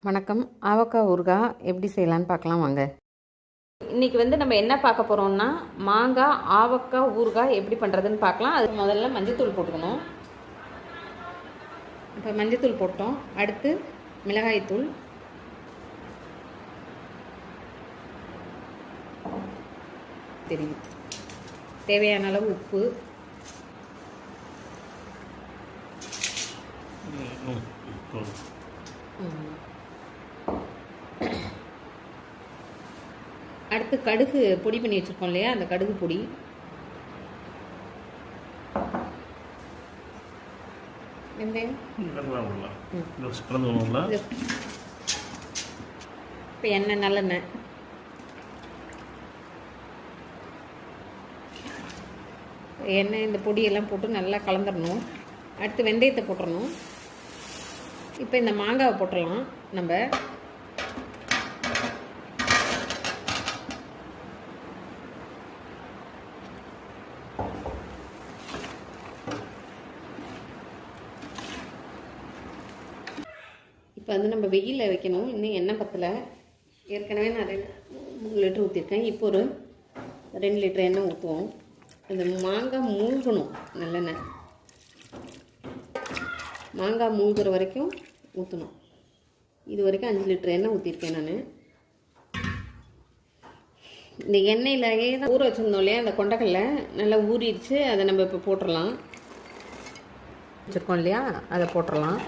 வணக்கம். ஆவக்காய் ஊறுகாய் எப்படி செய்யலான்னு பார்க்கலாம் வாங்க. இன்றைக்கி நம்ம என்ன பார்க்க போகிறோம்னா மாங்காய் ஆவக்காய் ஊறுகாய் எப்படி பண்ணுறதுன்னு பார்க்கலாம். அது முதல்ல மஞ்சத்தூள் போட்டுக்கணும். இப்போ மஞ்சத்தூள் போட்டோம். அடுத்து மிளகாய்த்தூள், தெரியும், தேவையான அளவு உப்பு, அடுத்து கடுகு பொடி பண்ணி வச்சுருக்கோம் இல்லையா, அந்த கடுகு பொடி, வெந்தயம், இப்போ எண்ணெய், நல்லெண்ணெய், எண்ணெய், இந்த பொடியெல்லாம் போட்டு நல்லா கலந்துடணும். அடுத்து வெந்தயத்தை போட்டுடணும். இப்போ இந்த மாங்காவை போட்டுடலாம். நம்ம இப்போ நம்ம வெயிலில் வைக்கணும். இன்னும் எண்ணெய் பத்தலை. ஏற்கனவே நான் 3 லிட்டர் ஊற்றிருக்கேன். இப்போ ஒரு 2 லிட்டர் எண்ணெய் ஊற்றுவோம். இந்த மாங்காய் மூழ்கணும். நல்லெண்ணெய் மாங்காய் மூழ்கிற வரைக்கும் ஊற்றணும். இது வரைக்கும் 5 லிட்டர் எண்ணெய் ஊற்றிருக்கேன் நான். இந்த எண்ணெயிலேயே தான் ஊற வச்சுருந்தோம் இல்லையா, அந்த கொண்டைக்கடலை நல்லா ஊறிடுச்சு. அதை நம்ம இப்போ போட்டுடலாம். வச்சுருக்கோம் இல்லையா, அதை போட்டுடலாம்.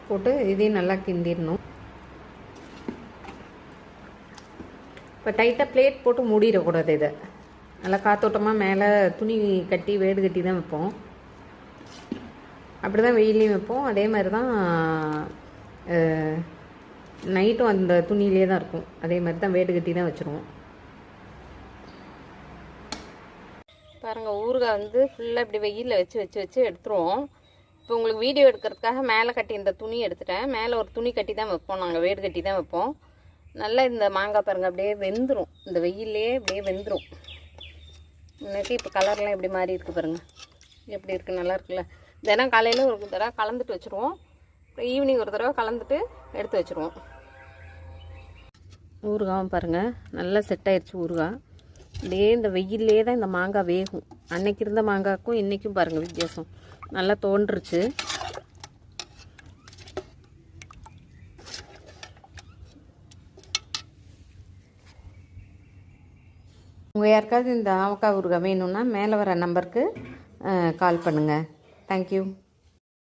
போட்டு இதையும் நல்லா கிண்டிடணும். இப்போ டைட்டாக பிளேட் போட்டு மூடிடக்கூடாது. இதை நல்லா காத்தோட்டமாக மேலே துணி கட்டி வேடு கட்டி தான் வைப்போம். அப்படி தான் வெயிலையும் வைப்போம். அதே மாதிரி தான் நைட்டும் அந்த துணியிலே தான் இருக்கும். அதே மாதிரி தான் வேடு கட்டி தான் வச்சுருவோம். பாருங்கள், ஊறுகாய் ஃபுல்லாக இப்படி வெயிலில் வச்சு எடுத்துருவோம். இப்போ உங்களுக்கு வீடியோ எடுக்கிறதுக்காக மேலே கட்டி இந்த துணி எடுத்துட்டேன். மேலே ஒரு துணி கட்டி தான் வைப்போம். நாங்கள் வேடு கட்டி தான் வைப்போம். நல்லா இந்த மாங்காய் பாருங்கள் அப்படியே வெந்துடும். இந்த வெயிலே அப்படியே வெந்துடும். இன்னைக்கு இப்போ கலர்லாம் எப்படி மாறி இருக்குது பாருங்கள், எப்படி இருக்குது, நல்லா இருக்குல்ல. தினம் காலையில் ஒரு தடவை கலந்துட்டு வச்சுருவோம். அப்புறம் ஈவினிங் ஒரு தடவை கலந்துட்டு எடுத்து வச்சுருவோம். ஊறுகாவும் பாருங்கள் நல்லா செட் ஆயிடுச்சு. ஊறுகாய் அப்படியே இந்த வெயிலே தான் இந்த மாங்காய் வேகும். அன்னைக்கு இருந்த மாங்காய்க்கும் இன்றைக்கும் பாருங்கள் வித்தியாசம் நல்லா தோன்றுச்சு. உங்கள் யாருக்காவது இந்த ஆவக்காய் ஊறுகாய் வேணும்னா மேலே வர நம்பருக்கு கால் பண்ணுங்கள். தேங்க்யூ.